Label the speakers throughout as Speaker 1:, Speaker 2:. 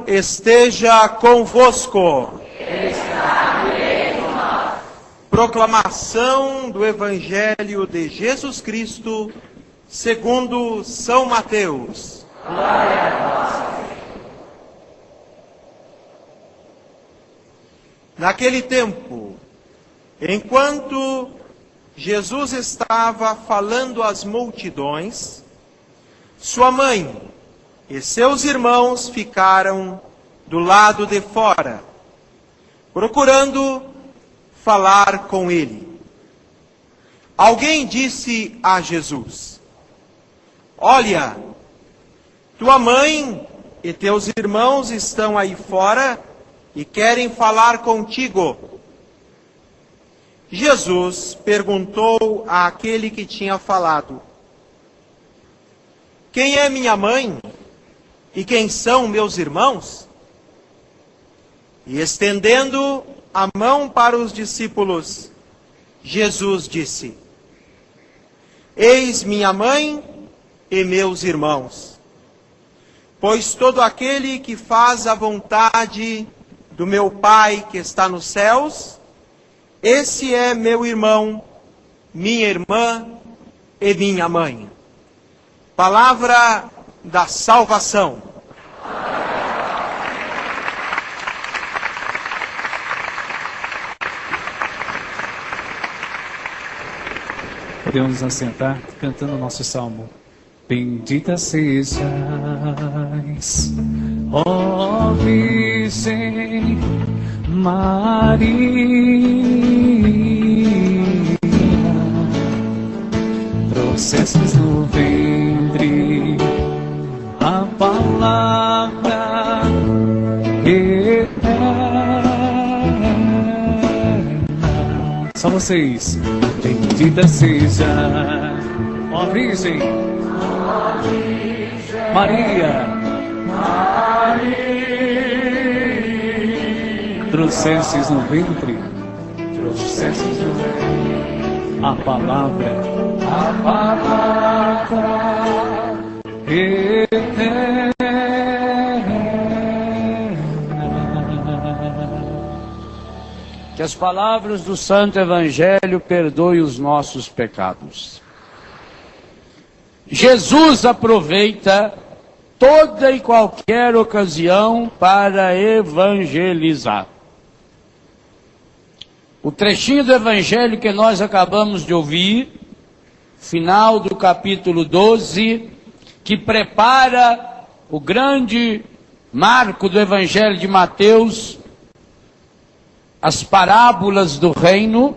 Speaker 1: Senhor esteja convosco. Proclamação do Evangelho de Jesus Cristo, segundo São Mateus.
Speaker 2: Glória a vós.
Speaker 1: Naquele tempo, enquanto Jesus estava falando às multidões, sua mãe e seus irmãos ficaram do lado de fora, procurando falar com ele. Alguém disse a Jesus: olha, tua mãe e teus irmãos estão aí fora e querem falar contigo. Jesus perguntou àquele que tinha falado: quem é minha mãe e quem são meus irmãos? E estendendo a mão para os discípulos, Jesus disse: eis minha mãe e meus irmãos. Pois todo aquele que faz a vontade do meu Pai que está nos céus, esse é meu irmão, minha irmã e minha mãe. Palavra da salvação.
Speaker 3: Podemos nos assentar cantando o nosso salmo. Bendita sejais, ó Virgem Maria, trouxestes no ventre a palavra eterna. Só vocês. Bendita seja, ó Virgem Maria, trouxestes no ventre, a palavra eterna.
Speaker 2: Que as palavras do Santo Evangelho perdoem os nossos pecados. Jesus aproveita toda e qualquer ocasião para evangelizar. O trechinho do Evangelho que nós acabamos de ouvir, final do capítulo 12, que prepara o grande marco do Evangelho de Mateus, as parábolas do reino.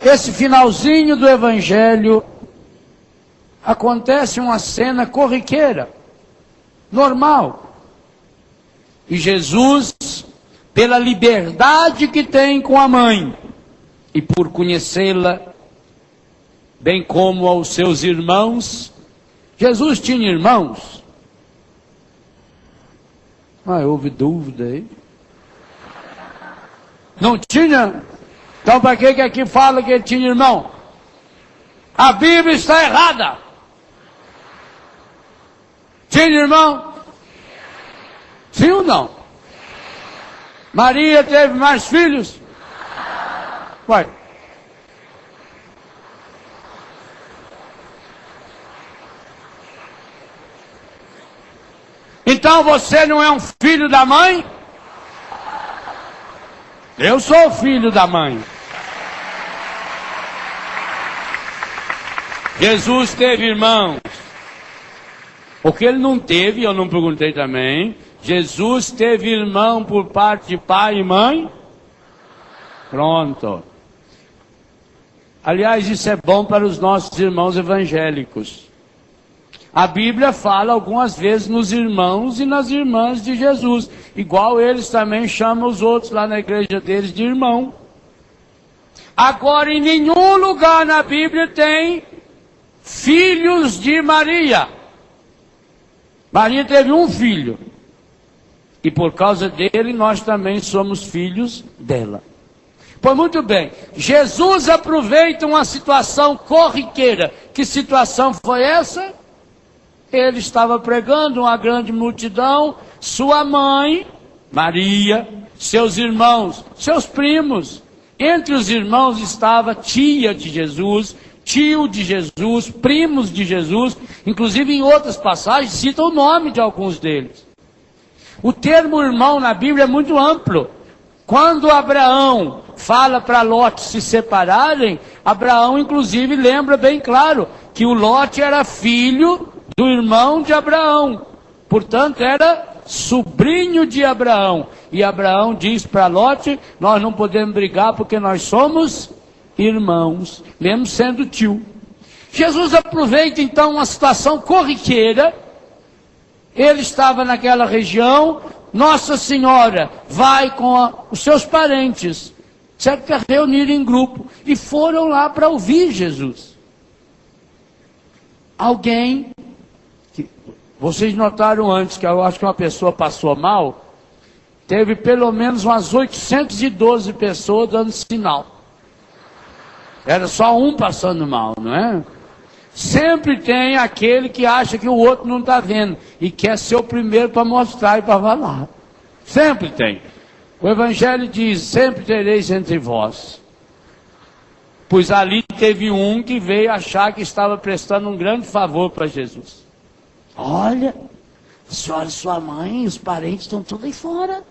Speaker 2: Esse finalzinho do Evangelho acontece uma cena corriqueira, normal. E Jesus, pela liberdade que tem com a mãe e por conhecê-la, bem como aos seus irmãos. Jesus tinha irmãos? Houve dúvida aí. Não tinha? Então para que aqui fala que ele tinha irmão? A Bíblia está errada. Tinha irmão? Sim ou não? Maria teve mais filhos? Ué. Então você não é um filho da mãe? Eu sou filho da mãe. Jesus teve irmãos. O que ele não teve, eu não perguntei também. Jesus teve irmão por parte de pai e mãe? Pronto. Aliás, isso é bom para os nossos irmãos evangélicos. A Bíblia fala algumas vezes nos irmãos e nas irmãs de Jesus. Igual eles também chamam os outros lá na igreja deles de irmão. Agora, em nenhum lugar na Bíblia tem filhos de Maria. Maria teve um filho. E por causa dele, nós também somos filhos dela. Pois muito bem, Jesus aproveita uma situação corriqueira. Que situação foi essa? Ele estava pregando, uma grande multidão, sua mãe, Maria, seus irmãos, seus primos. Entre os irmãos estava tia de Jesus, tio de Jesus, primos de Jesus. Inclusive em outras passagens cita o nome de alguns deles. O termo irmão na Bíblia é muito amplo. Quando Abraão fala para Ló se separarem, Abraão inclusive lembra bem claro que o Ló era filho do irmão de Abraão. Portanto, era sobrinho de Abraão. E Abraão diz para Ló: nós não podemos brigar porque nós somos irmãos, mesmo sendo tio. Jesus aproveita então uma situação corriqueira. Ele estava naquela região. Nossa Senhora vai com os seus parentes, certo, para reunir em grupo, e foram lá para ouvir Jesus. Alguém, vocês notaram antes que eu acho que uma pessoa passou mal, teve pelo menos umas 812 pessoas dando sinal. Era só um passando mal, não é? Sempre tem aquele que acha que o outro não está vendo e quer ser o primeiro para mostrar e para falar. Sempre tem. O Evangelho diz: sempre tereis entre vós. Pois ali teve um que veio achar que estava prestando um grande favor para Jesus. Olha, a senhora, sua mãe, os parentes estão tudo aí fora.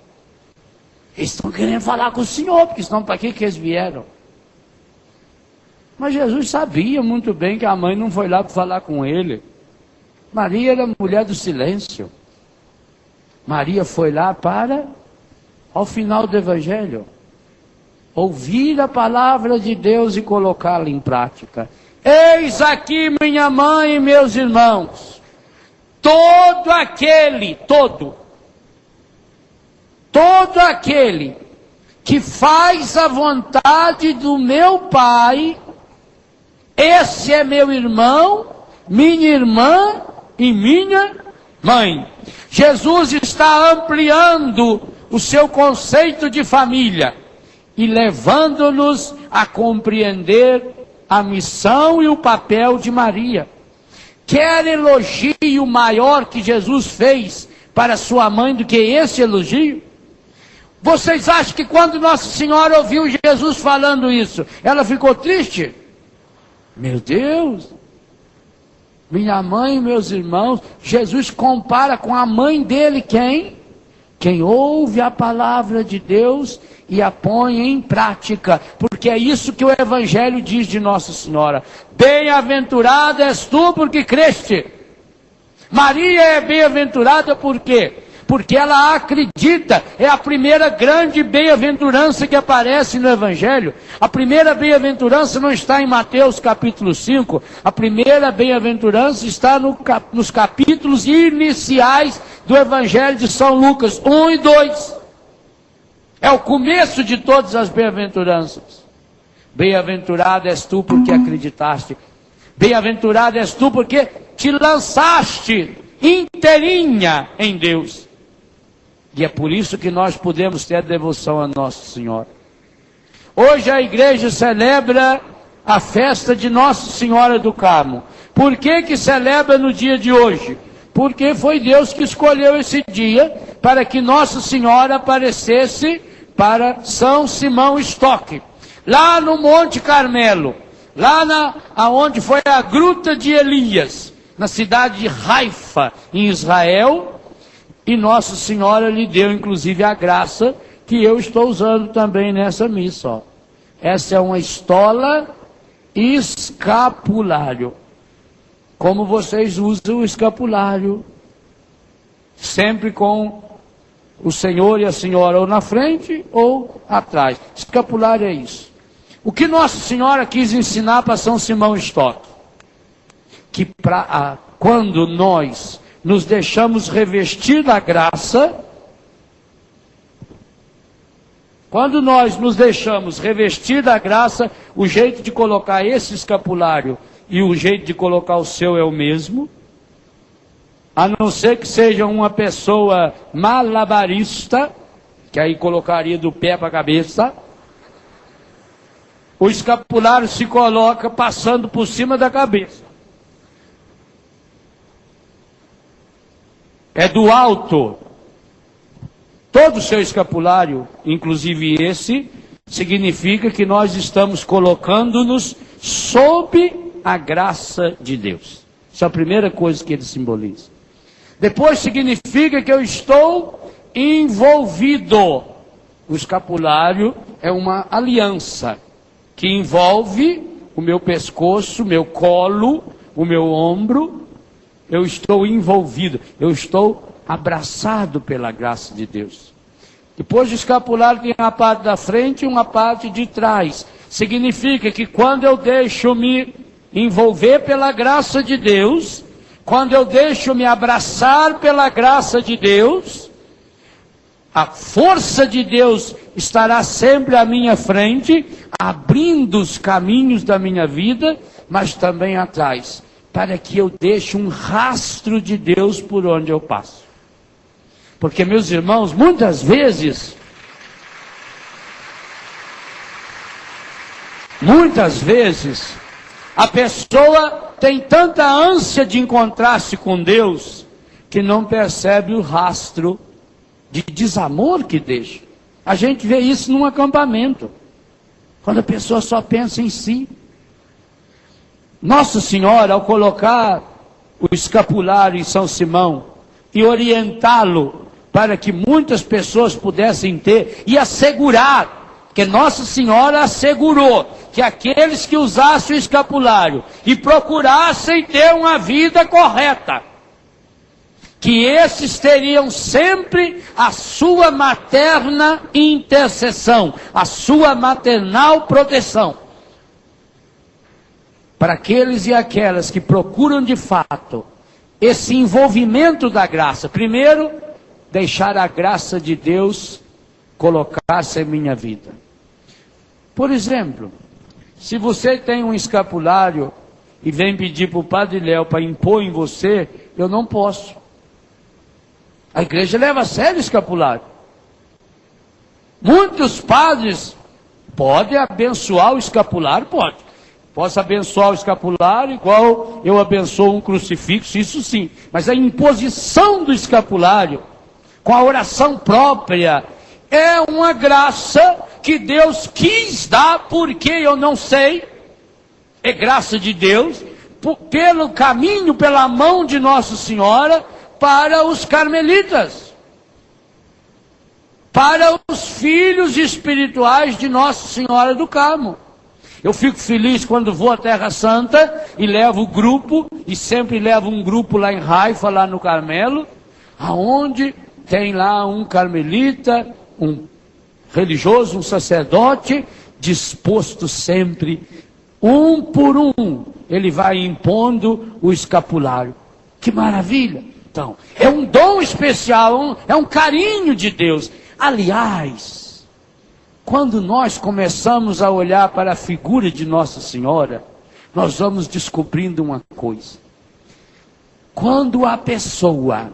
Speaker 2: Eles estão querendo falar com o Senhor, porque senão para que eles vieram? Mas Jesus sabia muito bem que a mãe não foi lá para falar com ele. Maria era mulher do silêncio. Maria foi lá para, ao final do Evangelho, ouvir a palavra de Deus e colocá-la em prática. Eis aqui minha mãe e meus irmãos. Todo aquele que faz a vontade do meu Pai, esse é meu irmão, minha irmã e minha mãe. Jesus está ampliando o seu conceito de família e levando-nos a compreender a missão e o papel de Maria. Quer elogio maior que Jesus fez para sua mãe do que esse elogio? Vocês acham que quando Nossa Senhora ouviu Jesus falando isso, ela ficou triste? Meu Deus, minha mãe e meus irmãos. Jesus compara com a mãe dele quem? Quem ouve a palavra de Deus e a põe em prática, porque é isso que o Evangelho diz de Nossa Senhora. Bem-aventurada és tu porque creste. Maria é bem-aventurada por quê? Porque ela acredita. É a primeira grande bem-aventurança que aparece no Evangelho. A primeira bem-aventurança não está em Mateus capítulo 5. A primeira bem-aventurança está nos capítulos iniciais do Evangelho de São Lucas, 1 e 2. É o começo de todas as bem-aventuranças. Bem-aventurado és tu porque acreditaste. Bem-aventurado és tu porque te lançaste inteirinha em Deus. E é por isso que nós podemos ter devoção a Nossa Senhora. Hoje a igreja celebra a festa de Nossa Senhora do Carmo. Por que celebra no dia de hoje? Porque foi Deus que escolheu esse dia para que Nossa Senhora aparecesse para São Simão Stock. Lá no Monte Carmelo, lá aonde foi a Gruta de Elias, na cidade de Haifa, em Israel. E Nossa Senhora lhe deu inclusive a graça que eu estou usando também nessa missa. Ó. Essa é uma estola escapulário. Como vocês usam o escapulário. Sempre com o Senhor e a Senhora ou na frente ou atrás. Escapulário é isso. O que Nossa Senhora quis ensinar para São Simão Stock? Que quando nós nos deixamos revestir da graça, quando nós nos deixamos revestir da graça, o jeito de colocar esse escapulário e o jeito de colocar o seu é o mesmo, a não ser que seja uma pessoa malabarista, que aí colocaria do pé para a cabeça. O escapulário se coloca passando por cima da cabeça. É do alto todo o seu escapulário, inclusive esse, significa que nós estamos colocando-nos sob a graça de Deus. Essa é a primeira coisa que ele simboliza. Depois significa que eu estou envolvido. O escapulário é uma aliança que envolve o meu pescoço, o meu colo, o meu ombro. Eu estou envolvido, eu estou abraçado pela graça de Deus. Depois do escapulário tem uma parte da frente e uma parte de trás. Significa que quando eu deixo me envolver pela graça de Deus, quando eu deixo me abraçar pela graça de Deus, a força de Deus estará sempre à minha frente, abrindo os caminhos da minha vida, mas também atrás, para que eu deixe um rastro de Deus por onde eu passo. Porque, meus irmãos, muitas vezes, a pessoa tem tanta ânsia de encontrar-se com Deus, que não percebe o rastro de desamor que deixa. A gente vê isso num acampamento, quando a pessoa só pensa em si. Nossa Senhora, ao colocar o escapulário em São Simão e orientá-lo para que muitas pessoas pudessem ter, e assegurar, que Nossa Senhora assegurou que aqueles que usassem o escapulário e procurassem ter uma vida correta, que esses teriam sempre a sua materna intercessão, a sua maternal proteção. Para aqueles e aquelas que procuram de fato esse envolvimento da graça, primeiro, deixar a graça de Deus colocar-se em minha vida. Por exemplo, se você tem um escapulário e vem pedir para o Padre Léo para impor em você, eu não posso. A igreja leva a sério o escapulário. Muitos padres podem abençoar o escapulário, pode. Posso abençoar o escapulário igual eu abençoo um crucifixo, isso sim. Mas a imposição do escapulário, com a oração própria, é uma graça que Deus quis dar, porque eu não sei, é graça de Deus, pelo caminho, pela mão de Nossa Senhora, para os carmelitas, para os filhos espirituais de Nossa Senhora do Carmo. Eu fico feliz quando vou à Terra Santa e levo o grupo, e sempre levo um grupo lá em Haifa, lá no Carmelo, aonde tem lá um carmelita, um religioso, um sacerdote, disposto sempre, um por um, ele vai impondo o escapulário. Que maravilha! Então, é um dom especial, é um carinho de Deus. Aliás, quando nós começamos a olhar para a figura de Nossa Senhora, nós vamos descobrindo uma coisa. Quando a pessoa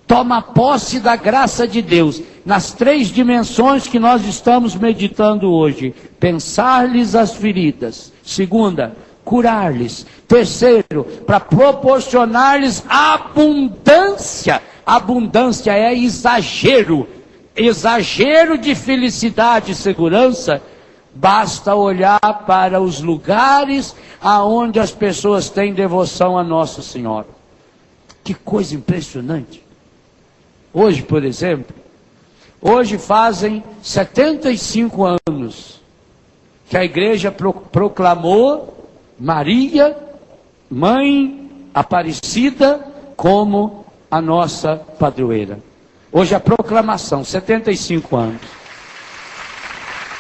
Speaker 2: toma posse da graça de Deus, nas 3 dimensões que nós estamos meditando hoje, pensar-lhes as feridas. Segunda, curar-lhes. Terceiro, para proporcionar-lhes abundância. Abundância é exagero. Exagero de felicidade e segurança. Basta olhar para os lugares aonde as pessoas têm devoção a Nossa Senhora. Que coisa impressionante. Hoje, por exemplo, hoje fazem 75 anos que a igreja proclamou Maria, Mãe Aparecida, como a nossa padroeira. Hoje a proclamação, 75 anos.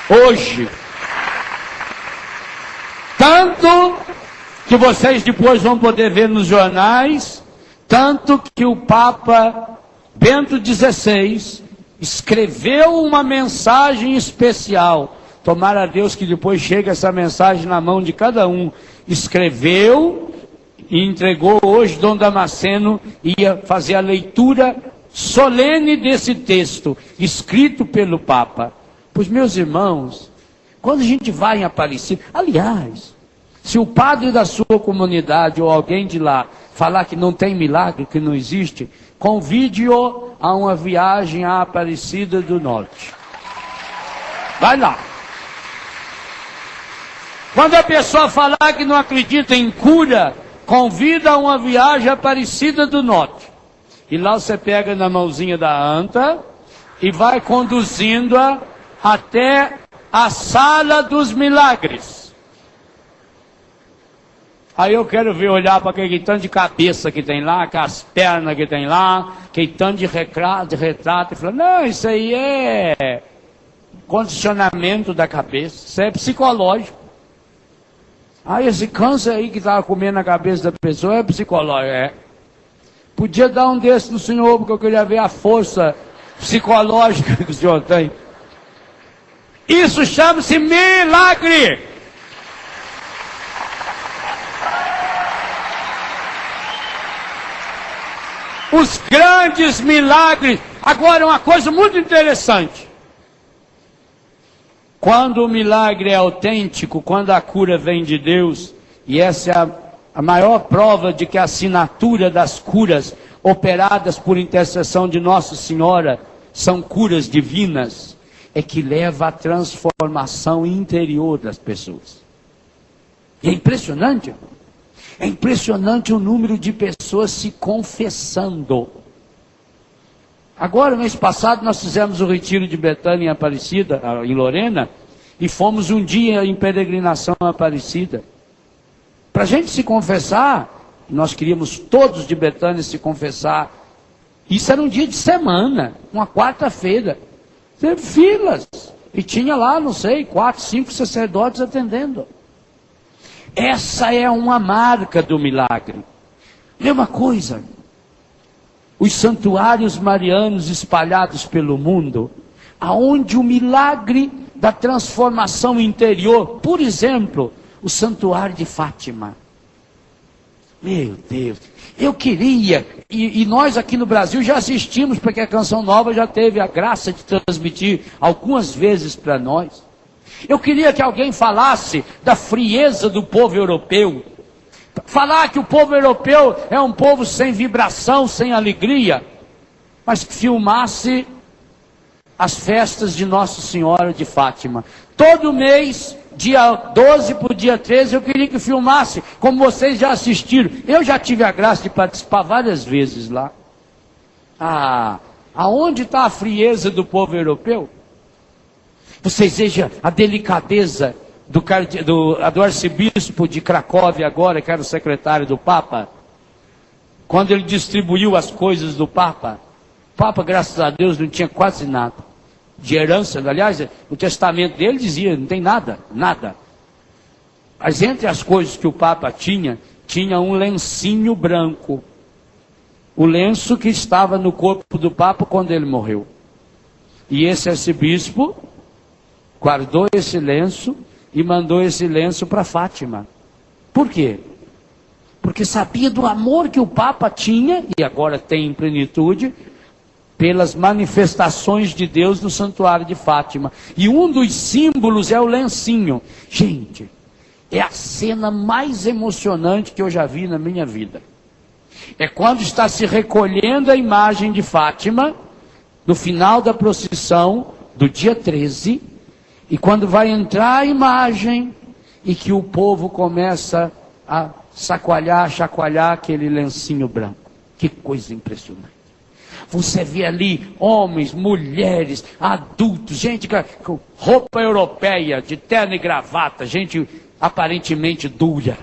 Speaker 2: Hoje, tanto que vocês depois vão poder ver nos jornais, tanto que o Papa Bento XVI escreveu uma mensagem especial. Tomara a Deus que depois chegue essa mensagem na mão de cada um. Escreveu e entregou hoje. Dom Damasceno ia fazer a leitura solene desse texto, escrito pelo Papa. Pois, meus irmãos, quando a gente vai em Aparecida, aliás, se o padre da sua comunidade ou alguém de lá falar que não tem milagre, que não existe, convide-o a uma viagem à Aparecida do Norte. Vai lá. Quando a pessoa falar que não acredita em cura, convida a uma viagem à Aparecida do Norte. E lá você pega na mãozinha da anta e vai conduzindo-a até a Sala dos Milagres. Aí eu quero ver, olhar para aquele tanto de cabeça que tem lá, aquelas pernas que tem lá, aquele tanto de retrato, e falar, não, isso aí é condicionamento da cabeça, isso é psicológico. Ah, esse câncer aí que estava comendo a cabeça da pessoa é psicológico, é. Podia dar um desses no senhor, porque eu queria ver a força psicológica que o senhor tem. Isso chama-se milagre. Os grandes milagres. Agora, uma coisa muito interessante. Quando o milagre é autêntico, quando a cura vem de Deus, e essa é a maior prova de que a assinatura das curas operadas por intercessão de Nossa Senhora são curas divinas, é que leva à transformação interior das pessoas. E é impressionante. É impressionante o número de pessoas se confessando. Agora, mês passado, nós fizemos o retiro de Betânia em Aparecida, em Lorena, e fomos um dia em peregrinação a Aparecida. Para a gente se confessar, nós queríamos todos de Betânia se confessar. Isso era um dia de semana, uma quarta-feira. Teve filas. E tinha lá, não sei, 4, 5 sacerdotes atendendo. Essa é uma marca do milagre. Mesma coisa. Os santuários marianos espalhados pelo mundo, aonde o milagre da transformação interior, por exemplo, o santuário de Fátima. Meu Deus, eu queria, e nós aqui no Brasil já assistimos, porque a Canção Nova já teve a graça de transmitir algumas vezes para nós. Eu queria que alguém falasse da frieza do povo europeu. Falar que o povo europeu é um povo sem vibração, sem alegria, mas que filmasse as festas de Nossa Senhora de Fátima. Todo mês, dia 12 para o dia 13, eu queria que filmasse, como vocês já assistiram. Eu já tive a graça de participar várias vezes lá. Aonde está a frieza do povo europeu? Vocês vejam a delicadeza do arcebispo de Cracóvia agora, que era o secretário do Papa, quando ele distribuiu as coisas do Papa. O Papa, graças a Deus, não tinha quase nada de herança. Aliás, o testamento dele dizia, não tem nada, nada. Mas entre as coisas que o Papa tinha um lencinho branco. O lenço que estava no corpo do Papa quando ele morreu. E esse arcebispo guardou esse lenço e mandou esse lenço para Fátima. Por quê? Porque sabia do amor que o Papa tinha, e agora tem em plenitude, pelas manifestações de Deus no santuário de Fátima. E um dos símbolos é o lencinho. Gente, é a cena mais emocionante que eu já vi na minha vida. É quando está se recolhendo a imagem de Fátima, no final da procissão do dia 13, e quando vai entrar a imagem, e que o povo começa a chacoalhar aquele lencinho branco. Que coisa impressionante. Você vê ali homens, mulheres, adultos, gente com roupa europeia, de terno e gravata, gente aparentemente dura.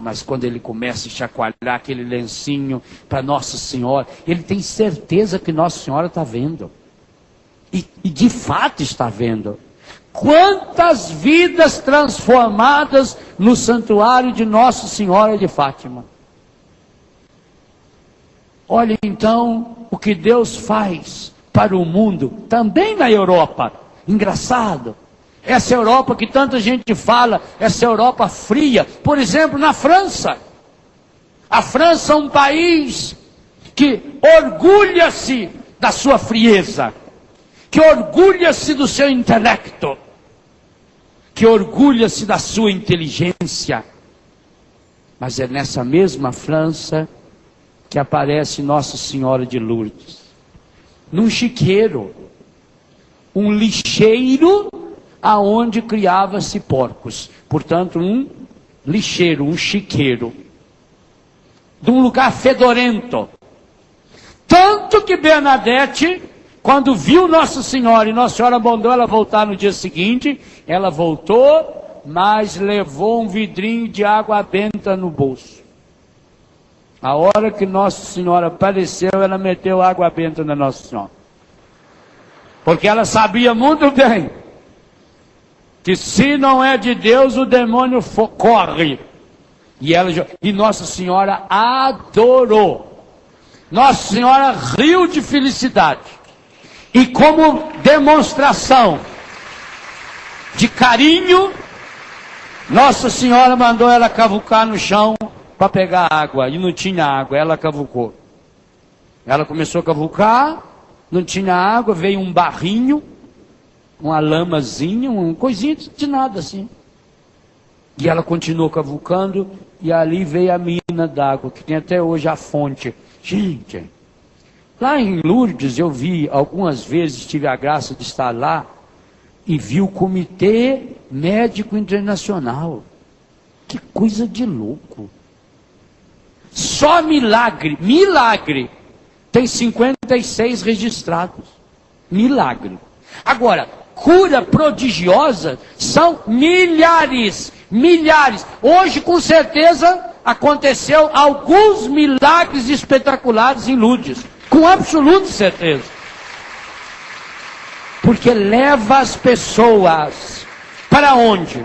Speaker 2: Mas quando ele começa a chacoalhar aquele lencinho para Nossa Senhora, ele tem certeza que Nossa Senhora está vendo. E de fato está vendo. Quantas vidas transformadas no santuário de Nossa Senhora de Fátima. Olha então o que Deus faz para o mundo, também na Europa. Engraçado. Essa Europa que tanta gente fala, essa Europa fria. Por exemplo, na França. A França é um país que orgulha-se da sua frieza, que orgulha-se do seu intelecto, que orgulha-se da sua inteligência. Mas é nessa mesma França que aparece Nossa Senhora de Lourdes, num chiqueiro, um lixeiro aonde criava-se porcos, portanto um lixeiro, um chiqueiro, de um lugar fedorento. Tanto que Bernadette, quando viu Nossa Senhora, e Nossa Senhora mandou ela voltar no dia seguinte, ela voltou, mas levou um vidrinho de água benta no bolso. A hora que Nossa Senhora apareceu, ela meteu água benta na Nossa Senhora. Porque ela sabia muito bem que se não é de Deus, o demônio corre. E Nossa Senhora adorou. Nossa Senhora riu de felicidade. E como demonstração de carinho, Nossa Senhora mandou ela cavucar no chão para pegar água, e não tinha água, ela cavucou. Ela começou a cavucar, não tinha água, veio um barrinho, uma lamazinha, uma coisinha de nada assim. E ela continuou cavucando, e ali veio a mina d'água, que tem até hoje a fonte. Gente, lá em Lourdes eu vi, algumas vezes tive a graça de estar lá, e vi o Comitê Médico Internacional. Que coisa de louco. Só milagre, tem 56 registrados. Milagre. Agora, cura prodigiosa são milhares. Hoje, com certeza, aconteceu alguns milagres espetaculares em Lourdes. Com absoluta certeza. Porque leva as pessoas para onde?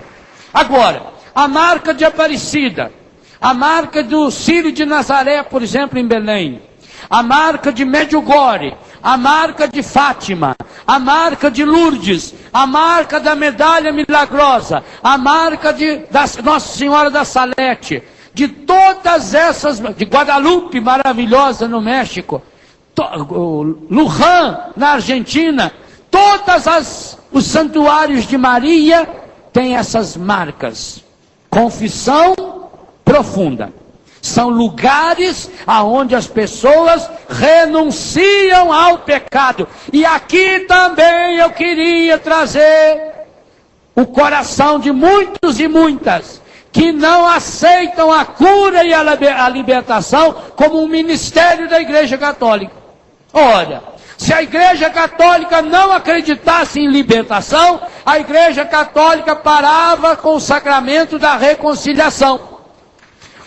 Speaker 2: Agora, a marca de Aparecida, a marca do Círio de Nazaré, por exemplo, em Belém, a marca de Medjugorje, a marca de Fátima, a marca de Lourdes, a marca da Medalha Milagrosa, a marca da Nossa Senhora da Salete, de todas essas, de Guadalupe, maravilhosa no México, Luján, na Argentina, os santuários de Maria têm essas marcas. Confissão profunda. São lugares aonde as pessoas renunciam ao pecado. E aqui também eu queria trazer o coração de muitos e muitas que não aceitam a cura e a libertação como um ministério da Igreja Católica. Olha, se a Igreja Católica não acreditasse em libertação, a Igreja Católica parava com o sacramento da reconciliação.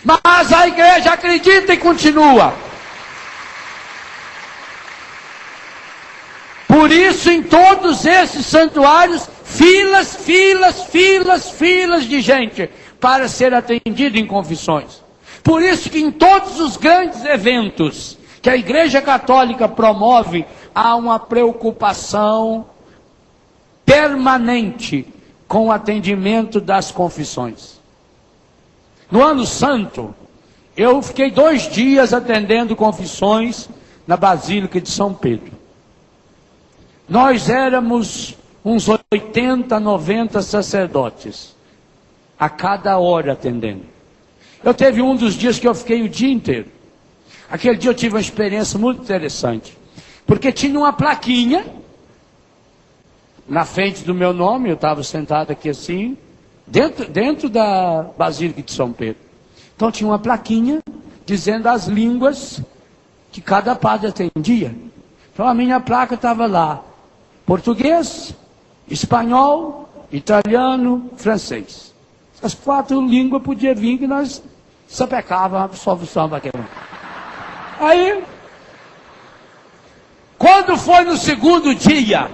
Speaker 2: Mas a igreja acredita e continua. Por isso, em todos esses santuários, filas de gente para ser atendido em confissões. Por isso que em todos os grandes eventos que a Igreja Católica promove, há uma preocupação permanente com o atendimento das confissões. No Ano Santo, eu fiquei 2 dias atendendo confissões na Basílica de São Pedro. Nós éramos uns 80, 90 sacerdotes, a cada hora atendendo. Eu teve um dos dias que eu fiquei o dia inteiro. Aquele dia eu tive uma experiência muito interessante, porque tinha uma plaquinha na frente do meu nome, eu estava sentado aqui assim, dentro da Basílica de São Pedro. Então tinha uma plaquinha dizendo as línguas que cada padre atendia. Então a minha placa estava lá: português, espanhol, italiano, francês. As 4 línguas podiam vir que nós sapecávamos a absolvição para aquele. Aí, quando foi no segundo dia,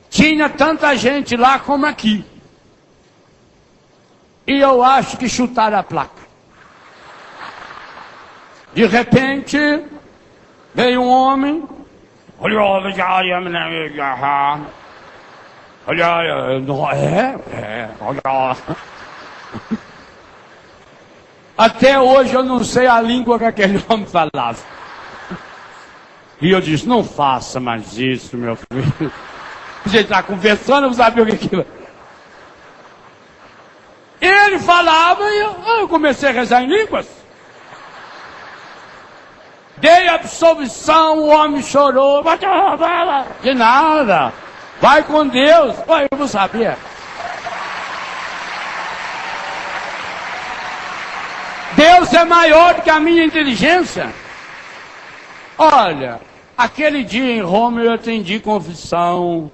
Speaker 2: tinha tanta gente lá como aqui. E eu acho que chutaram a placa. De repente, veio um homem. Até hoje eu não sei a língua que aquele homem falava. E eu disse: não faça mais isso, meu filho. A gente está conversando, não sabia o que. Ele falava e eu comecei a rezar em línguas. dei absolvição, o homem chorou. De nada. Vai com Deus. Ué, eu não sabia. Deus é maior do que a minha inteligência. Olha, aquele dia em Roma eu atendi confissão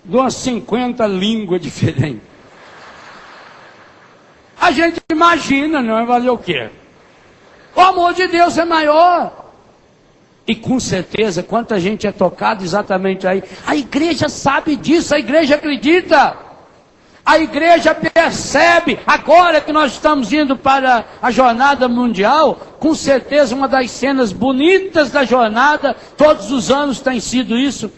Speaker 2: de umas 50 línguas diferentes. A gente imagina, não é? Valer o quê? O amor de Deus é maior. E com certeza, quanta gente é tocada exatamente aí. A igreja sabe disso, a igreja acredita. A igreja percebe, agora que nós estamos indo para a jornada mundial, com certeza uma das cenas bonitas da jornada, todos os anos tem sido isso,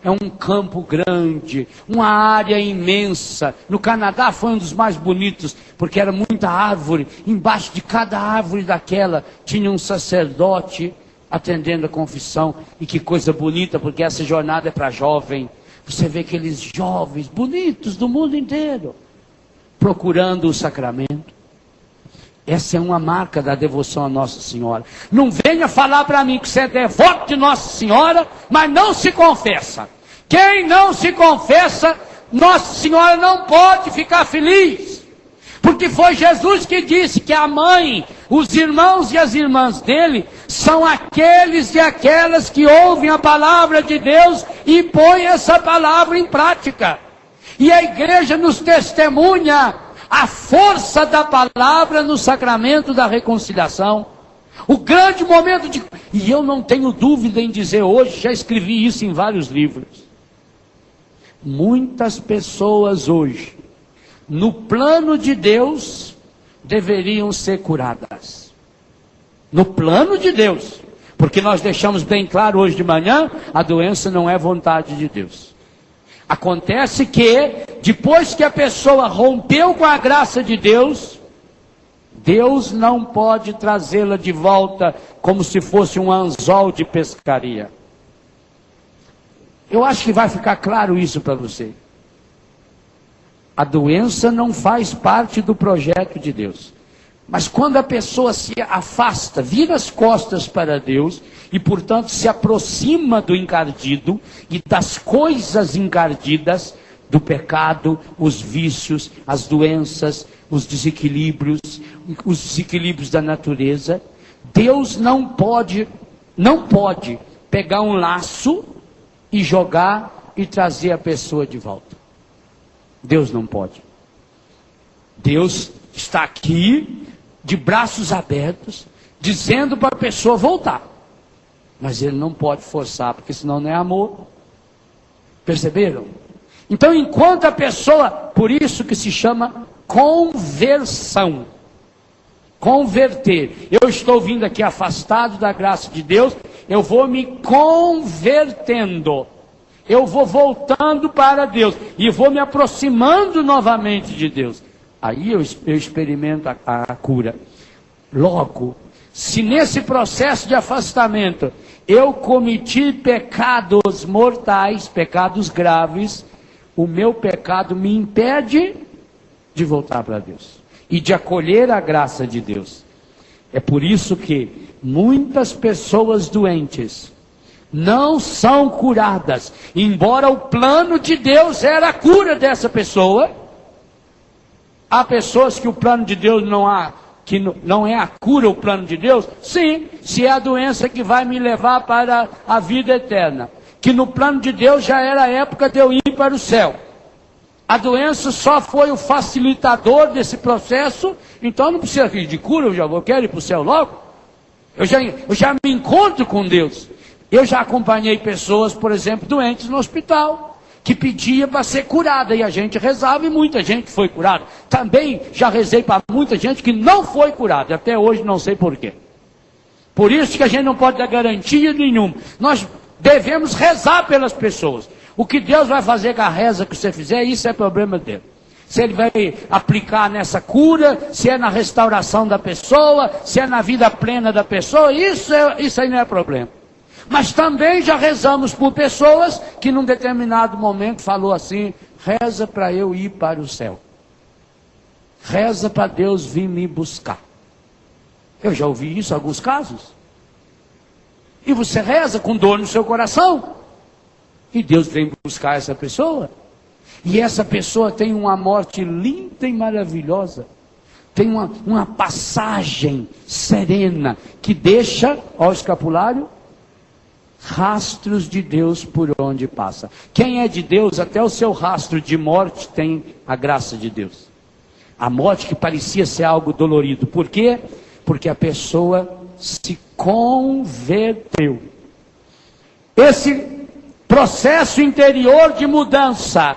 Speaker 2: é um campo grande, uma área imensa. No Canadá foi um dos mais bonitos, porque era muita árvore. Embaixo de cada árvore daquela tinha um sacerdote atendendo a confissão. E que coisa bonita, porque essa jornada é para jovem. Você vê aqueles jovens bonitos do mundo inteiro procurando o sacramento. Essa é uma marca da devoção a Nossa Senhora. Não venha falar para mim que você é devoto de Nossa Senhora, mas não se confessa. Quem não se confessa, Nossa Senhora não pode ficar feliz. Porque foi Jesus que disse que a mãe, os irmãos e as irmãs dele, são aqueles e aquelas que ouvem a palavra de Deus e põem essa palavra em prática. E a igreja nos testemunha a força da palavra no sacramento da reconciliação. O grande momento de... E eu não tenho dúvida em dizer hoje, já escrevi isso em vários livros. Muitas pessoas hoje, no plano de Deus, deveriam ser curadas. No plano de Deus. Porque nós deixamos bem claro hoje de manhã, a doença não é vontade de Deus. Acontece que, depois que a pessoa rompeu com a graça de Deus, Deus não pode trazê-la de volta como se fosse um anzol de pescaria. Eu acho que vai ficar claro isso para você. A doença não faz parte do projeto de Deus. Mas quando a pessoa se afasta, vira as costas para Deus e, portanto, se aproxima do encardido e das coisas encardidas, do pecado, os vícios, as doenças, os desequilíbrios da natureza, Deus não pode pegar um laço e jogar e trazer a pessoa de volta. Deus não pode. Deus está aqui, de braços abertos, dizendo para a pessoa voltar. Mas Ele não pode forçar, porque senão não é amor. Perceberam? Então, enquanto a pessoa, por isso que se chama conversão. Converter. Eu estou vindo aqui afastado da graça de Deus, eu vou me convertendo. Eu vou voltando para Deus e vou me aproximando novamente de Deus. Aí eu experimento a cura. Logo, se nesse processo de afastamento eu cometi pecados mortais, pecados graves, o meu pecado me impede de voltar para Deus e de acolher a graça de Deus. É por isso que muitas pessoas doentes não são curadas, embora o plano de Deus era a cura dessa pessoa. Há pessoas que o plano de Deus que não é a cura o plano de Deus. Sim, se é a doença que vai me levar para a vida eterna, que no plano de Deus já era a época de eu ir para o céu. A doença só foi o facilitador desse processo, então não precisa de cura, eu quero ir para o céu logo. Eu já me encontro com Deus. Eu já acompanhei pessoas, por exemplo, doentes no hospital, que pedia para ser curada, e a gente rezava e muita gente foi curada. Também já rezei para muita gente que não foi curada, até hoje não sei porquê. Por isso que a gente não pode dar garantia nenhuma. Nós devemos rezar pelas pessoas. O que Deus vai fazer com a reza que você fizer, isso é problema dele. Se Ele vai aplicar nessa cura, se é na restauração da pessoa, se é na vida plena da pessoa, isso aí não é problema. Mas também já rezamos por pessoas que num determinado momento falou assim: reza para eu ir para o céu. Reza para Deus vir me buscar. Eu já ouvi isso em alguns casos. E você reza com dor no seu coração. E Deus vem buscar essa pessoa. E essa pessoa tem uma morte linda e maravilhosa. Tem uma passagem serena que deixa, ó, o escapulário, rastros de Deus por onde passa. Quem é de Deus, até o seu rastro de morte tem a graça de Deus. A morte que parecia ser algo dolorido. Por quê? Porque a pessoa se converteu. Esse processo interior de mudança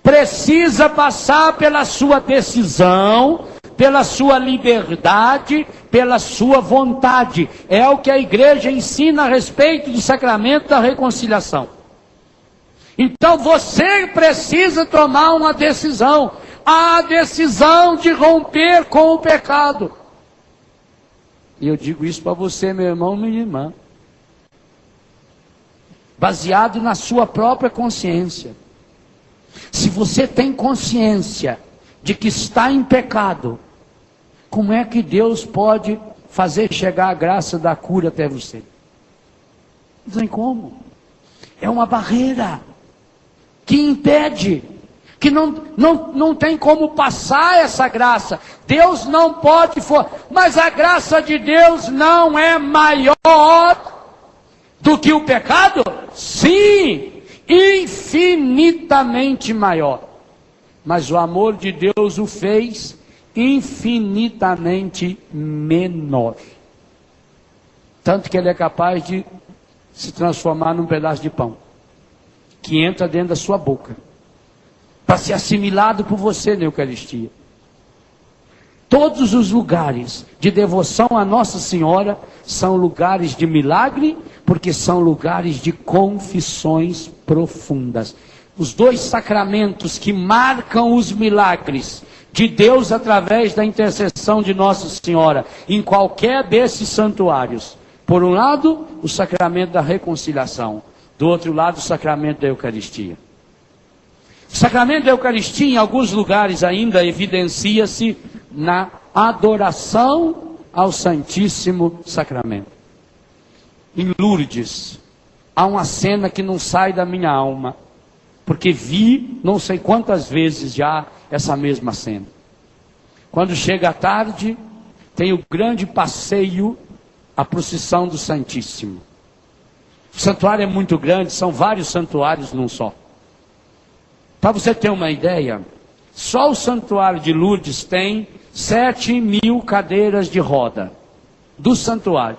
Speaker 2: precisa passar pela sua decisão, pela sua liberdade, pela sua vontade. É o que a igreja ensina a respeito do sacramento da reconciliação. Então você precisa tomar uma decisão. A decisão de romper com o pecado. E eu digo isso para você, meu irmão, minha irmã. Baseado na sua própria consciência. Se você tem consciência de que está em pecado, como é que Deus pode fazer chegar a graça da cura até você? Não tem como. É uma barreira que impede, que não tem como passar essa graça. Deus não pode, mas a graça de Deus não é maior do que o pecado? Sim, infinitamente maior. Mas o amor de Deus o fez infinitamente menor. Tanto que ele é capaz de se transformar num pedaço de pão, que entra dentro da sua boca, para ser assimilado por você na Eucaristia. Todos os lugares de devoção a Nossa Senhora são lugares de milagre, porque são lugares de confissões profundas. Os dois sacramentos que marcam os milagres de Deus através da intercessão de Nossa Senhora em qualquer desses santuários. Por um lado, o sacramento da reconciliação. Do outro lado, o sacramento da Eucaristia. O sacramento da Eucaristia, em alguns lugares ainda, evidencia-se na adoração ao Santíssimo Sacramento. Em Lourdes, há uma cena que não sai da minha alma, porque vi não sei quantas vezes já essa mesma cena. Quando chega a tarde, tem o grande passeio, a procissão do Santíssimo. O santuário é muito grande, são vários santuários num só. Para você ter uma ideia, só o santuário de Lourdes tem 7.000 cadeiras de roda do santuário,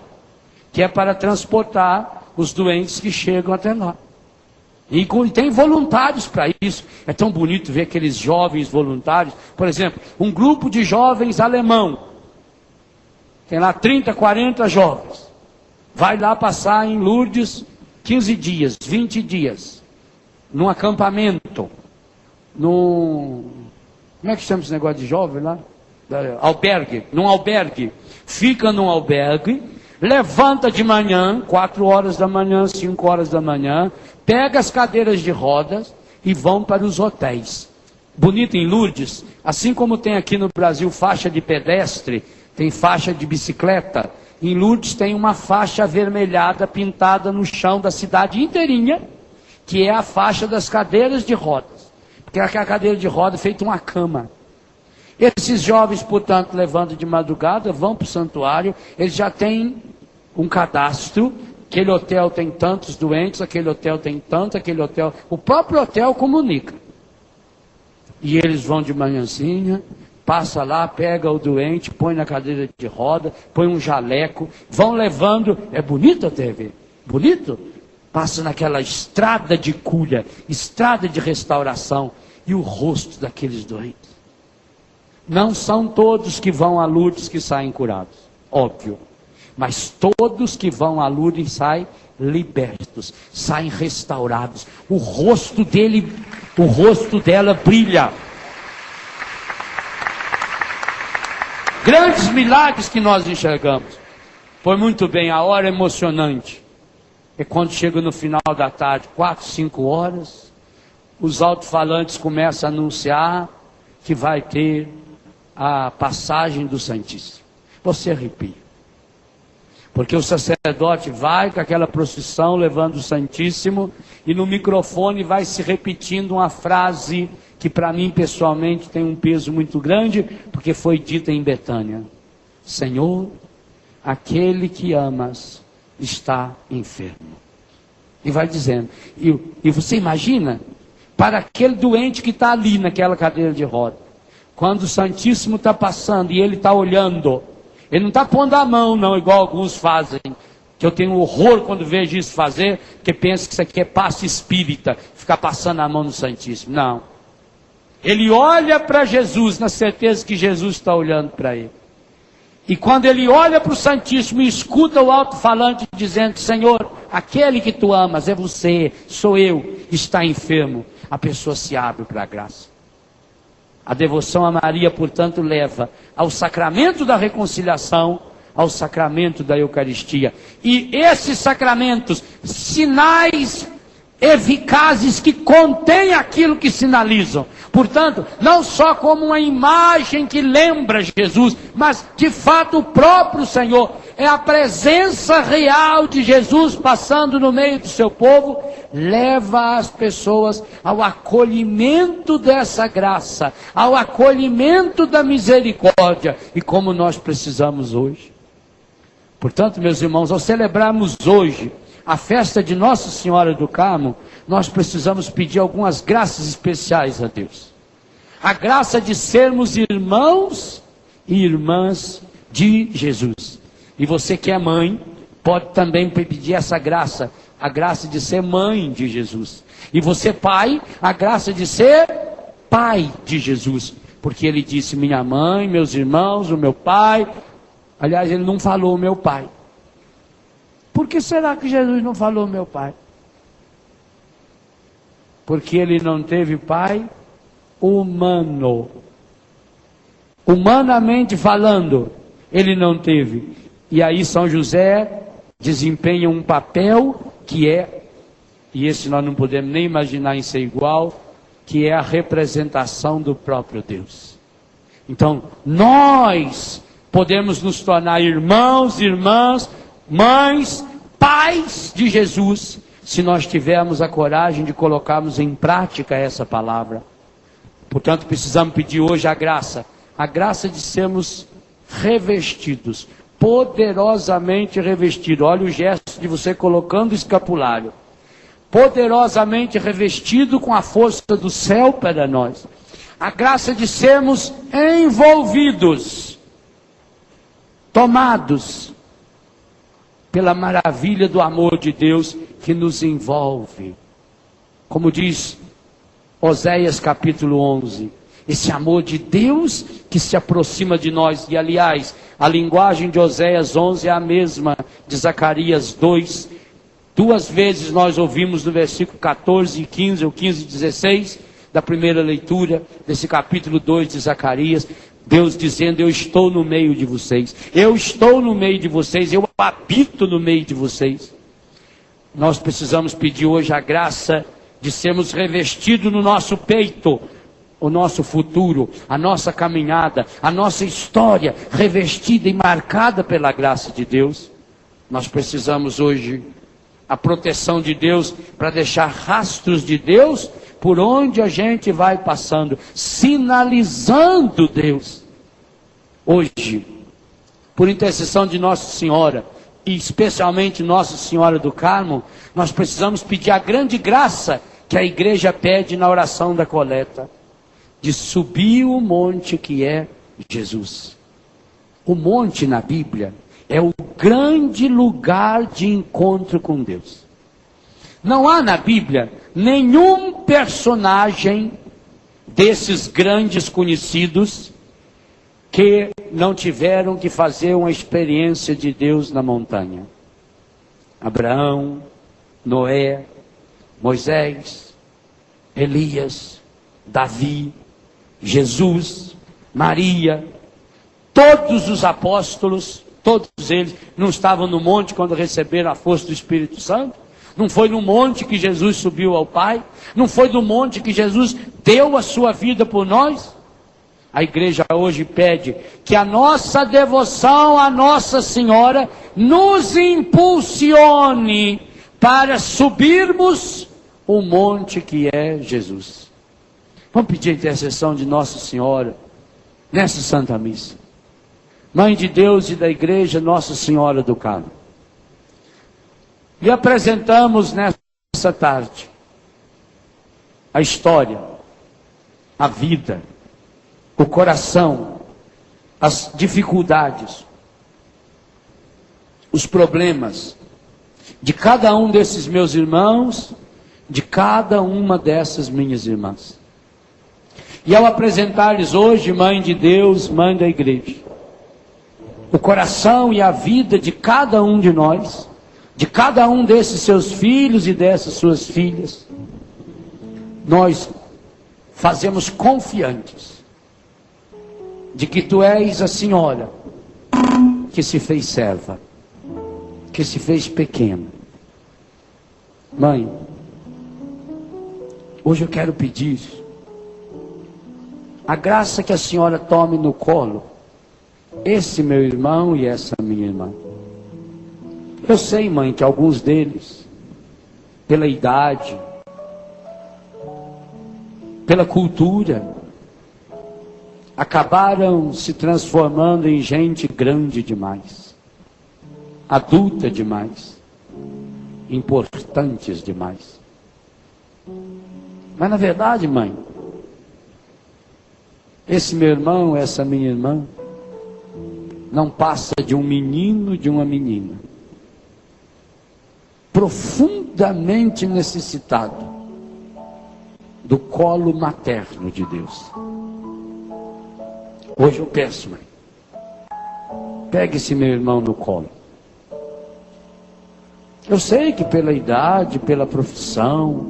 Speaker 2: que é para transportar os doentes que chegam até lá. E tem voluntários para isso. É tão bonito ver aqueles jovens voluntários. Por exemplo, um grupo de jovens alemão, tem lá 30, 40 jovens, vai lá passar em Lourdes 15 dias, 20 dias, num acampamento, como é que chama esse negócio de jovem lá? Num albergue. Fica num albergue, levanta de manhã, 4 horas da manhã, 5 horas da manhã, pega as cadeiras de rodas e vão para os hotéis. Bonito em Lourdes, assim como tem aqui no Brasil faixa de pedestre, tem faixa de bicicleta, em Lourdes tem uma faixa avermelhada pintada no chão da cidade inteirinha, que é a faixa das cadeiras de rodas. Porque aquela cadeira de roda é feita uma cama. Esses jovens, portanto, levantam de madrugada, vão para o santuário, eles já têm um cadastro, aquele hotel tem tantos doentes, aquele hotel tem tanto, aquele hotel... O próprio hotel comunica. E eles vão de manhãzinha, passa lá, pega o doente, põe na cadeira de roda, põe um jaleco, vão levando... É bonito até ver, bonito? Passa naquela estrada de cura, estrada de restauração, e o rosto daqueles doentes. Não são todos que vão a Lourdes que saem curados, óbvio. Mas todos que vão a Lourdes saem libertos, saem restaurados. O rosto dela brilha. Grandes milagres que nós enxergamos. Foi muito bem, a hora emocionante. É quando chega no final da tarde, 4, 5 horas, os alto-falantes começam a anunciar que vai ter a passagem do Santíssimo. Você arrepia. Porque o sacerdote vai com aquela procissão levando o Santíssimo e no microfone vai se repetindo uma frase que para mim pessoalmente tem um peso muito grande, porque foi dita em Betânia: Senhor, aquele que amas está enfermo. E vai dizendo, e você imagina, para aquele doente que está ali naquela cadeira de roda, quando o Santíssimo está passando e ele está olhando, ele não está pondo a mão não, igual alguns fazem, que eu tenho horror quando vejo isso fazer, porque penso que isso aqui é passe espírita, ficar passando a mão no Santíssimo. Não. Ele olha para Jesus, na certeza que Jesus está olhando para ele. E quando ele olha para o Santíssimo e escuta o alto-falante dizendo: Senhor, aquele que tu amas é você, sou eu, está enfermo, a pessoa se abre para a graça. A devoção a Maria, portanto, leva ao sacramento da reconciliação, ao sacramento da Eucaristia. E esses sacramentos, sinais eficazes que contêm aquilo que sinalizam. Portanto, não só como uma imagem que lembra Jesus, mas de fato o próprio Senhor. É a presença real de Jesus passando no meio do seu povo, leva as pessoas ao acolhimento dessa graça, ao acolhimento da misericórdia, e como nós precisamos hoje. Portanto, meus irmãos, ao celebrarmos hoje a festa de Nossa Senhora do Carmo, nós precisamos pedir algumas graças especiais a Deus. A graça de sermos irmãos e irmãs de Jesus. E você que é mãe, pode também pedir essa graça, a graça de ser mãe de Jesus. E você pai, a graça de ser pai de Jesus. Porque ele disse: minha mãe, meus irmãos, o meu pai. Aliás, ele não falou meu pai. Por que será que Jesus não falou meu pai? Porque ele não teve pai humano. Humanamente falando, ele não teve. E aí São José desempenha um papel que é, e esse nós não podemos nem imaginar em ser igual, que é a representação do próprio Deus. Então, nós podemos nos tornar irmãos, irmãs, mães, pais de Jesus, se nós tivermos a coragem de colocarmos em prática essa palavra. Portanto, precisamos pedir hoje a graça de sermos revestidos, poderosamente revestidos. Olha o gesto de você colocando o escapulário. Poderosamente revestido com a força do céu para nós. A graça de sermos envolvidos, tomados pela maravilha do amor de Deus que nos envolve. Como diz Oséias capítulo 11, esse amor de Deus que se aproxima de nós. E aliás, a linguagem de Oséias 11 é a mesma de Zacarias 2. Duas vezes nós ouvimos no versículo 14 e 15, ou 15 e 16, da primeira leitura desse capítulo 2 de Zacarias, Deus dizendo: eu estou no meio de vocês, eu estou no meio de vocês, eu habito no meio de vocês. Nós precisamos pedir hoje a graça de sermos revestidos no nosso peito, o nosso futuro, a nossa caminhada, a nossa história, revestida e marcada pela graça de Deus. Nós precisamos hoje a proteção de Deus para deixar rastros de Deus por onde a gente vai passando, sinalizando Deus. Hoje, por intercessão de Nossa Senhora, e especialmente Nossa Senhora do Carmo, nós precisamos pedir a grande graça que a igreja pede na oração da coleta, de subir o monte que é Jesus. O monte na Bíblia é o grande lugar de encontro com Deus. Não há na Bíblia nenhum personagem desses grandes conhecidos que não tiveram que fazer uma experiência de Deus na montanha. Abraão, Noé, Moisés, Elias, Davi, Jesus, Maria, todos os apóstolos, todos eles não estavam no monte quando receberam a força do Espírito Santo? Não foi no monte que Jesus subiu ao Pai? Não foi no monte que Jesus deu a sua vida por nós? A igreja hoje pede que a nossa devoção à Nossa Senhora nos impulsione para subirmos o monte que é Jesus. Vamos pedir a intercessão de Nossa Senhora nessa Santa Missa. Mãe de Deus e da igreja, Nossa Senhora do Carmo. E apresentamos nessa tarde a história, a vida, o coração, as dificuldades, os problemas de cada um desses meus irmãos, de cada uma dessas minhas irmãs. E ao apresentar-lhes hoje, Mãe de Deus, Mãe da Igreja, o coração e a vida de cada um de nós, de cada um desses seus filhos e dessas suas filhas, nós fazemos confiantes de que Tu és a Senhora que se fez serva, que se fez pequena. Mãe, hoje eu quero pedir a graça que a Senhora tome no colo esse meu irmão e essa minha irmã. Eu sei, Mãe, que alguns deles, pela idade, pela cultura, acabaram se transformando em gente grande demais, adulta demais, importantes demais. Mas na verdade, Mãe, esse meu irmão, essa minha irmã, não passa de um menino, de uma menina, profundamente necessitado do colo materno de Deus. Hoje eu peço, Mãe, pegue esse meu irmão no colo. Eu sei que pela idade, pela profissão,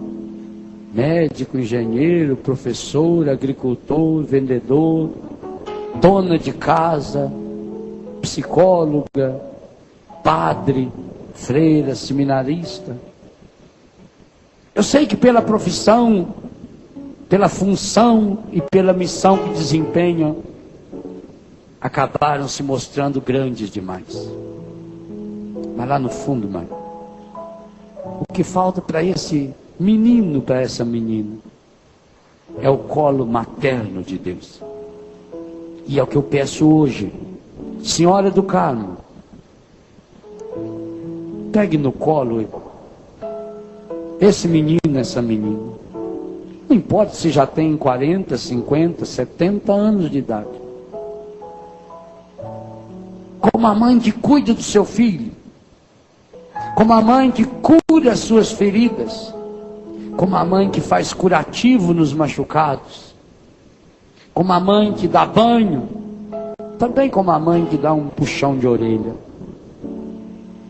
Speaker 2: médico, engenheiro, professor, agricultor, vendedor, dona de casa, psicóloga, padre, freira, seminarista. Eu sei que pela profissão, pela função e pela missão que desempenham, acabaram se mostrando grandes demais. Mas lá no fundo, Mãe, o que falta para esse menino, para essa menina, é o colo materno de Deus. E é o que eu peço hoje. Senhora do Carmo, pegue no colo esse menino, essa menina. Não importa se já tem 40, 50, 70 anos de idade. Como a mãe que cuida do seu filho, como a mãe que cura as suas feridas, como a mãe que faz curativo nos machucados, como a mãe que dá banho, também como a mãe que dá um puxão de orelha.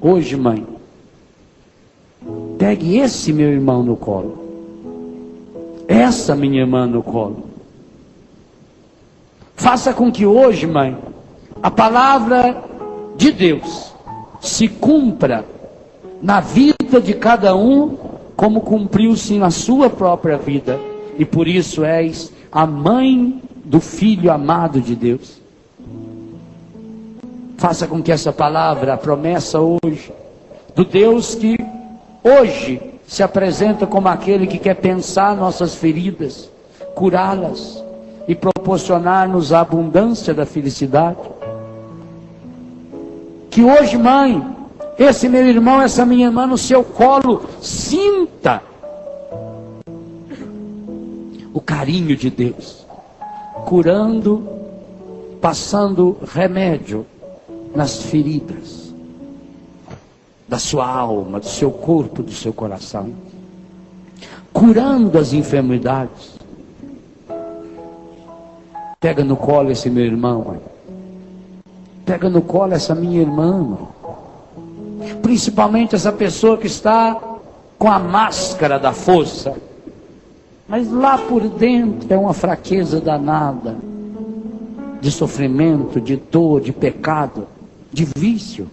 Speaker 2: Hoje, Mãe, pegue esse meu irmão no colo, essa minha irmã no colo. Faça com que hoje, Mãe, a palavra de Deus se cumpra na vida de cada um, como cumpriu-se na sua própria vida. E por isso és a mãe do Filho amado de Deus. Faça com que essa palavra, a promessa hoje, do Deus que hoje se apresenta como aquele que quer pensar nossas feridas, curá-las e proporcionar-nos a abundância da felicidade. Que hoje, Mãe, esse meu irmão, essa minha irmã no seu colo, sinta o carinho de Deus, curando, passando remédio nas feridas da sua alma, do seu corpo, do seu coração, curando as enfermidades. Pega no colo esse meu irmão, Mãe. Pega no colo essa minha irmã, Mãe. Principalmente essa pessoa que está com a máscara da força, mas lá por dentro é uma fraqueza danada, de sofrimento, de dor, de pecado, de vício.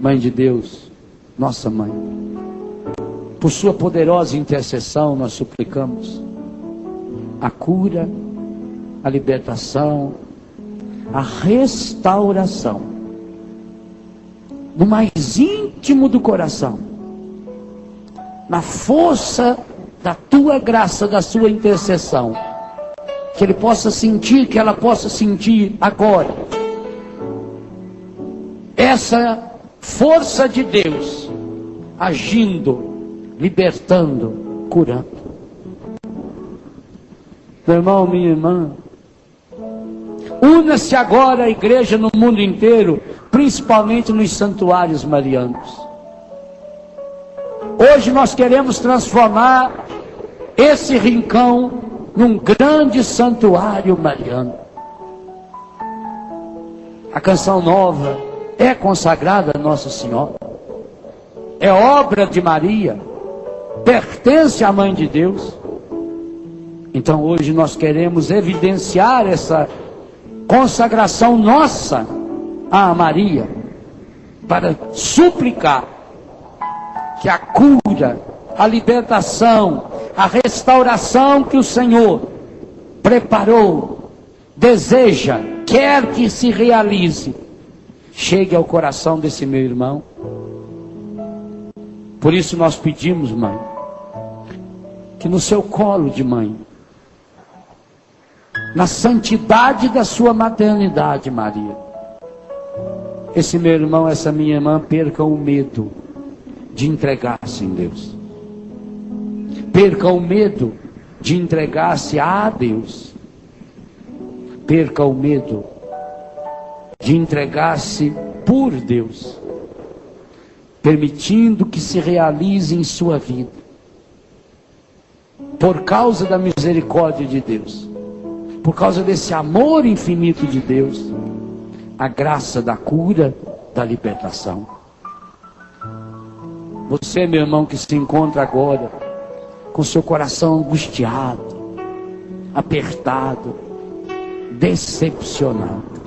Speaker 2: Mãe de Deus, nossa Mãe, por sua poderosa intercessão nós suplicamos, a cura, a libertação, a restauração, no mais íntimo do coração, na força da tua graça, da sua intercessão, que ele possa sentir, que ela possa sentir agora, essa força de Deus, agindo, libertando, curando. Meu irmão, minha irmã, una-se agora a igreja no mundo inteiro, principalmente nos santuários marianos. Hoje nós queremos transformar esse rincão num grande santuário mariano. A canção nova é consagrada a Nossa Senhora, é obra de Maria, pertence à Mãe de Deus. Então hoje nós queremos evidenciar essa consagração nossa a Maria, para suplicar que a cura, a libertação, a restauração que o Senhor preparou, deseja, quer que se realize, chegue ao coração desse meu irmão. Por isso nós pedimos, mãe, que no seu colo de mãe, na santidade da sua maternidade, Maria, esse meu irmão, essa minha irmã percam o medo de entregar-se em Deus. Percam o medo de entregar-se a Deus. Percam o medo de entregar-se por Deus, permitindo que se realize em sua vida, por causa da misericórdia de Deus, por causa desse amor infinito de Deus, a graça da cura, da libertação. Você, meu irmão, que se encontra agora com seu coração angustiado, apertado, decepcionado.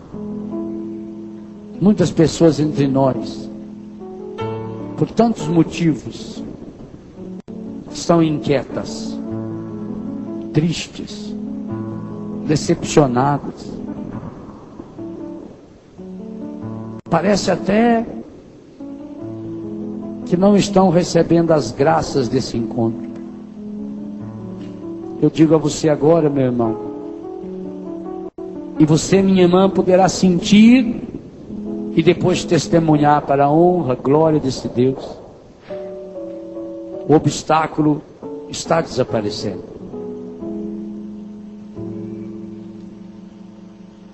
Speaker 2: Muitas pessoas entre nós, por tantos motivos, estão inquietas, tristes, decepcionadas. Parece até que não estão recebendo as graças desse encontro. Eu digo a você agora, meu irmão, e você, minha irmã, poderá sentir e depois testemunhar para a honra, glória desse Deus. O obstáculo está desaparecendo.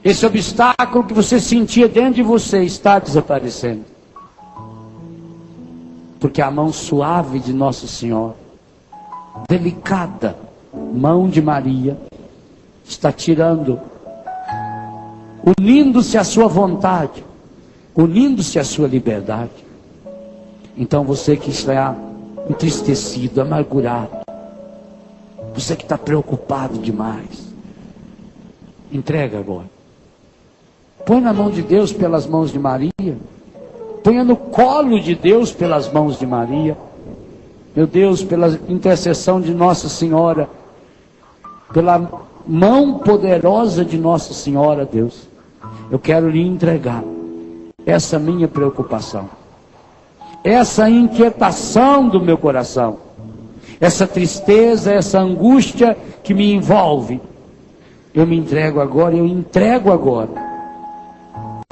Speaker 2: Esse obstáculo que você sentia dentro de você está desaparecendo. Porque a mão suave de Nossa Senhora, delicada mão de Maria, está tirando, unindo-se à sua vontade, unindo-se à sua liberdade. Então você que está entristecido, amargurado, você que está preocupado demais, entrega agora. Põe na mão de Deus pelas mãos de Maria. Ponha no colo de Deus pelas mãos de Maria. Meu Deus, pela intercessão de Nossa Senhora, pela mão poderosa de Nossa Senhora, Deus, eu quero lhe entregar essa minha preocupação, essa inquietação do meu coração, essa tristeza, essa angústia que me envolve. Eu me entrego agora, eu entrego agora,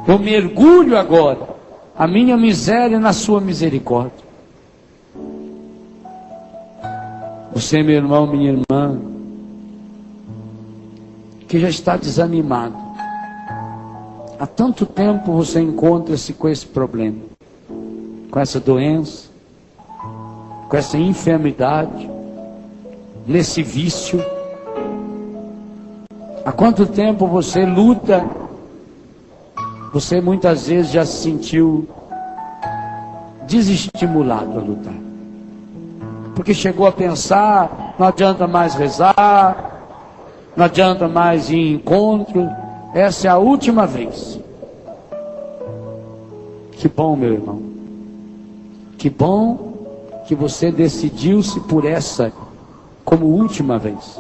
Speaker 2: eu mergulho agora a minha miséria na sua misericórdia. Você, meu irmão, minha irmã, que já está desanimado, há tanto tempo você encontra-se com esse problema, com essa doença, com essa enfermidade, nesse vício. Há quanto tempo você luta? Você muitas vezes já se sentiu desestimulado a lutar, porque chegou a pensar, não adianta mais rezar, não adianta mais ir em encontro, essa é a última vez. Que bom, meu irmão, que bom que você decidiu-se por essa como última vez.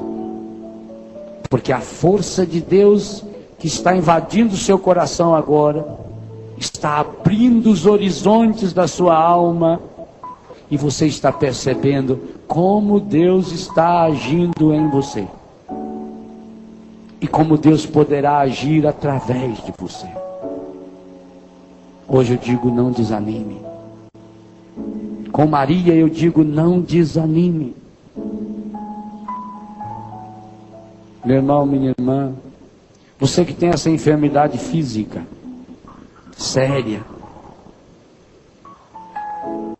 Speaker 2: Porque a força de Deus que está invadindo o seu coração agora, está abrindo os horizontes da sua alma, e você está percebendo como Deus está agindo em você. E como Deus poderá agir através de você. Hoje eu digo, não desanime. Com Maria eu digo, não desanime. Meu irmão, minha irmã, você que tem essa enfermidade física, séria,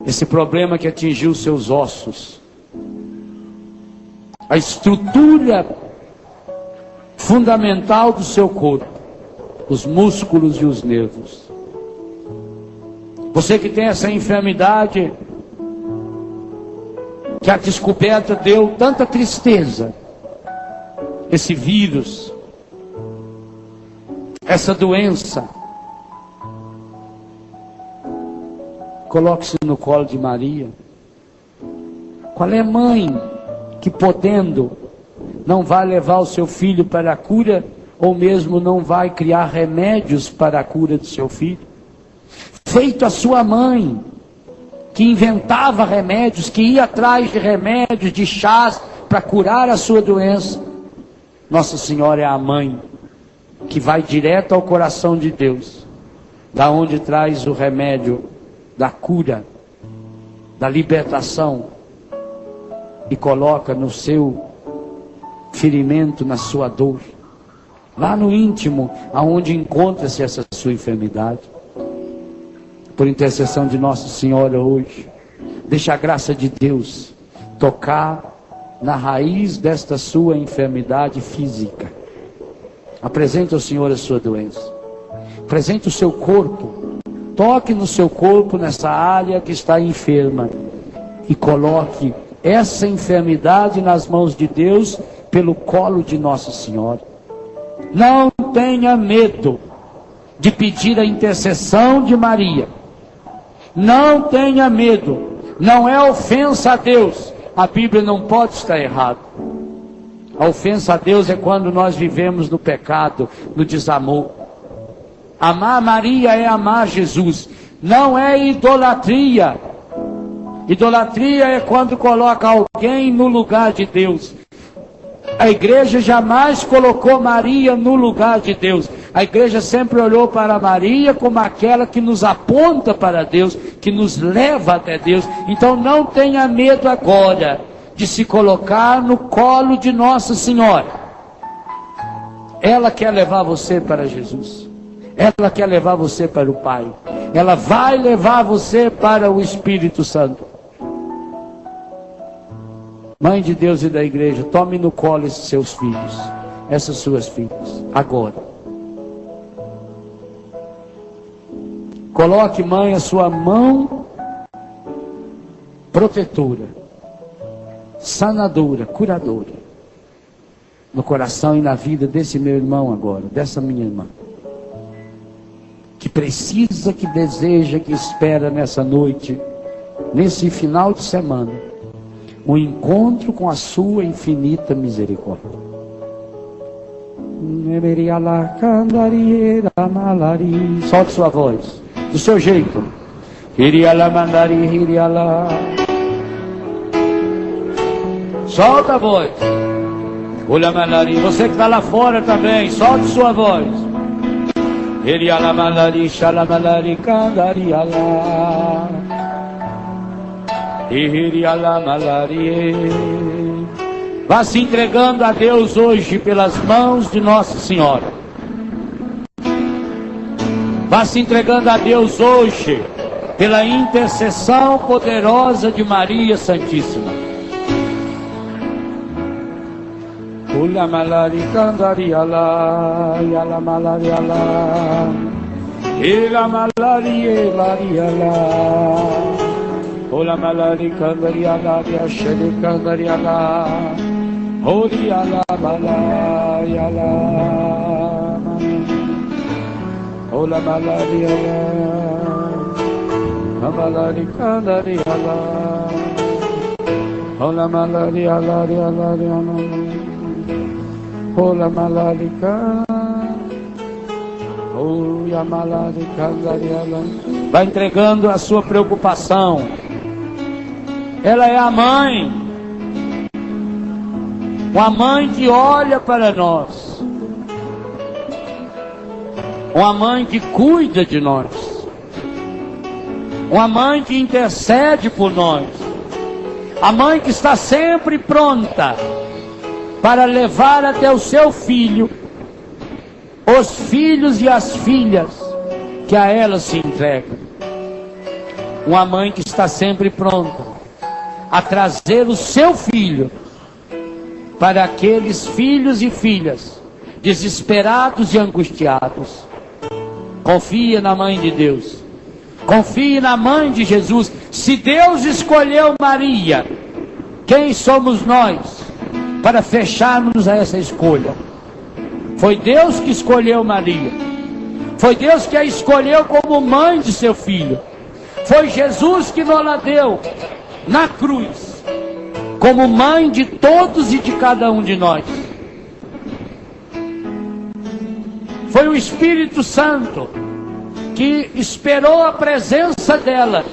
Speaker 2: esse problema que atingiu seus ossos, a estrutura fundamental do seu corpo, os músculos e os nervos. Você que tem essa enfermidade, que a descoberta deu tanta tristeza, esse vírus, essa doença, coloque-se no colo de Maria. Qual é a mãe que, podendo, não vai levar o seu filho para a cura, ou mesmo não vai criar remédios para a cura do seu filho? Feito a sua mãe, que inventava remédios, que ia atrás de remédios, de chás, para curar a sua doença. Nossa Senhora é a mãe que vai direto ao coração de Deus, da onde traz o remédio da cura, da libertação, e coloca no seu ferimento, na sua dor, lá no íntimo, aonde encontra-se essa sua enfermidade. Por intercessão de Nossa Senhora hoje, deixa a graça de Deus tocar na raiz desta sua enfermidade física. Apresente ao Senhor a sua doença. Apresente o seu corpo. Toque no seu corpo, nessa área que está enferma, e coloque essa enfermidade nas mãos de Deus, pelo colo de Nossa Senhora. Não tenha medo de pedir a intercessão de Maria. Não tenha medo. Não é ofensa a Deus. A Bíblia não pode estar errada. A ofensa a Deus é quando nós vivemos no pecado, no desamor. Amar Maria é amar Jesus. Não é idolatria. Idolatria é quando coloca alguém no lugar de Deus. A igreja jamais colocou Maria no lugar de Deus. A igreja sempre olhou para Maria como aquela que nos aponta para Deus, que nos leva até Deus. Então não tenha medo agora de se colocar no colo de Nossa Senhora. Ela quer levar você para Jesus. Ela quer levar você para o Pai. Ela vai levar você para o Espírito Santo. Mãe de Deus e da igreja, tome no colo esses seus filhos, essas suas filhas, agora. Coloque, mãe, a sua mão protetora, sanadora, curadora, no coração e na vida desse meu irmão agora, dessa minha irmã, que precisa, que deseja, que espera nessa noite, nesse final de semana, um encontro com a sua infinita misericórdia. Solte sua voz, do seu jeito. Solta a voz. Você que está lá fora também, solte sua voz. Vá se entregando a Deus hoje pelas mãos de Nossa Senhora. Vá se entregando a Deus hoje pela intercessão poderosa de Maria Santíssima. Ula malari candariala, yala malariala, ila malari elariala. Ola malari kandariala, yashele kandariala, oriala malayala. Ola malari ala, malari kandariala, ola malari ala. Ola malarica. Ola malarica. Vai entregando a sua preocupação. Ela é a mãe. Uma mãe que olha para nós. Uma mãe que cuida de nós. Uma mãe que intercede por nós. A mãe que está sempre pronta para levar até o seu filho os filhos e as filhas que a ela se entregam. Uma mãe que está sempre pronta a trazer o seu filho para aqueles filhos e filhas desesperados e angustiados. Confie na mãe de Deus. Confie na mãe de Jesus. Se Deus escolheu Maria, quem somos nós para fecharmos a essa escolha? Foi Deus que escolheu Maria. Foi Deus que a escolheu como mãe de seu filho. Foi Jesus que nos a deu na cruz como mãe de todos e de cada um de nós. Foi o Espírito Santo que esperou a presença dela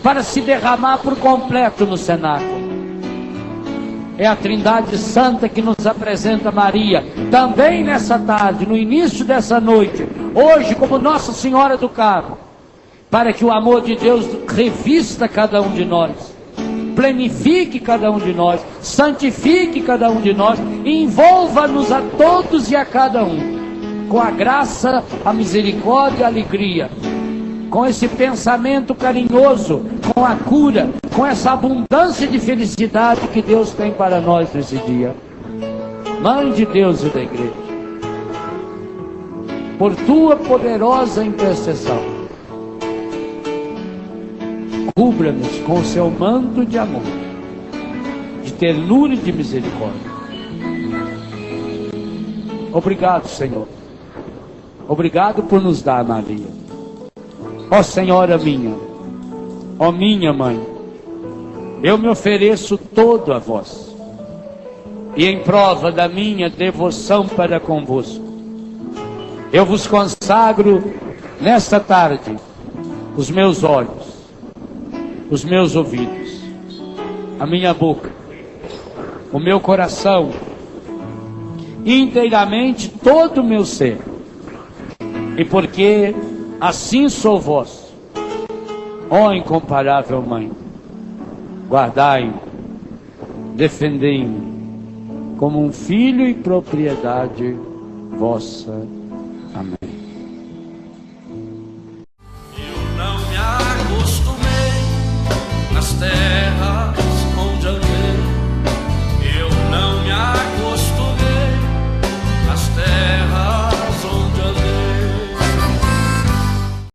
Speaker 2: para se derramar por completo no cenáculo. É a Trindade Santa que nos apresenta Maria, também nessa tarde, no início dessa noite, hoje como Nossa Senhora do Carmo, para que o amor de Deus revista cada um de nós, plenifique cada um de nós, santifique cada um de nós, e envolva-nos a todos e a cada um, com a graça, a misericórdia e a alegria, com esse pensamento carinhoso, com a cura, com essa abundância de felicidade que Deus tem para nós nesse dia. Mãe de Deus e da Igreja, por tua poderosa intercessão, cubra-nos com o seu manto de amor, de ternura e de misericórdia. Obrigado, Senhor. Obrigado por nos dar Maria. Ó Senhora minha, ó minha mãe, eu me ofereço todo a vós, e em prova da minha devoção para convosco, eu vos consagro nesta tarde os meus olhos, os meus ouvidos, a minha boca, o meu coração, inteiramente todo o meu ser. E porque assim sou vós, ó incomparável Mãe, guardai-me, defendei-me, como um filho e propriedade vossa. Amém.
Speaker 4: Eu não me acostumei nas terras